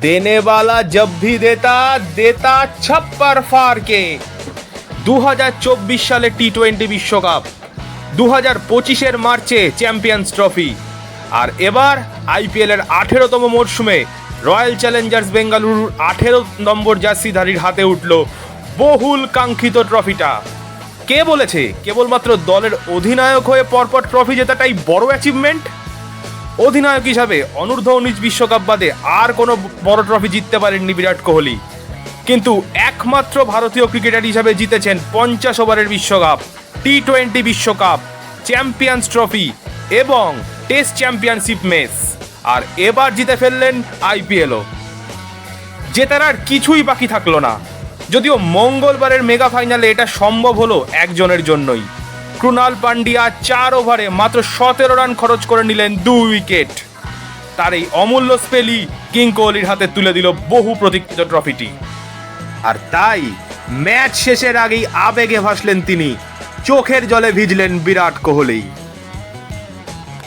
देने वाला जब भी देता देता छप्पर फाड़ के। 2024 সালে টি-20 বিশ্বকাপ, 2025 মার্চে চ্যাম্পিয়ন্স ট্রফি, আর এবার আইপিএল এর 18তম মরশুমে রয়্যাল চ্যালেঞ্জার্স বেঙ্গালুরুর 18 নম্বর জার্সিধারীর হাতে উঠল বহুল কাঙ্ক্ষিত ট্রফিটা। কে বলেছে কেবলমাত্র দলের অধিনায়ক হয়ে পরপর ট্রফি জেতাটাই বড় অ্যাচিভমেন্ট? অধিনায়ক হিসাবে অনূর্ধ্ব-19 বিশ্বকাপ বাদে আর কোনো বড় ট্রফি জিততে পারেননি বিরাট কোহলি, কিন্তু একমাত্র ভারতীয় ক্রিকেটার হিসাবে জিতেছেন 50 ওভারের বিশ্বকাপ, টি-20 বিশ্বকাপ, চ্যাম্পিয়ন্স ট্রফি এবং টেস্ট চ্যাম্পিয়নশিপ ম্যাচ, আর এবার জিতে ফেললেন আইপিএলও। জেতার আর কিছুই বাকি থাকলো না, যদিও মঙ্গলবারের মেগা ফাইনালে এটা সম্ভব হলো একজনের জন্যই। ক্রুনাল পান্ডিয়া 4 ওভারে মাত্র 17 রান খরচ করে নিলেন 2 উইকেট। তার এই অমূল্য স্পেলই কিং কোহলির হাতে তুলে দিল বহু প্রতীক্ষিত ট্রফিটি। আর তাই ম্যাচ শেষের আগেই আবেগে ভাসলেন তিনি, চোখের জলে ভিজলেন বিরাট কোহলি।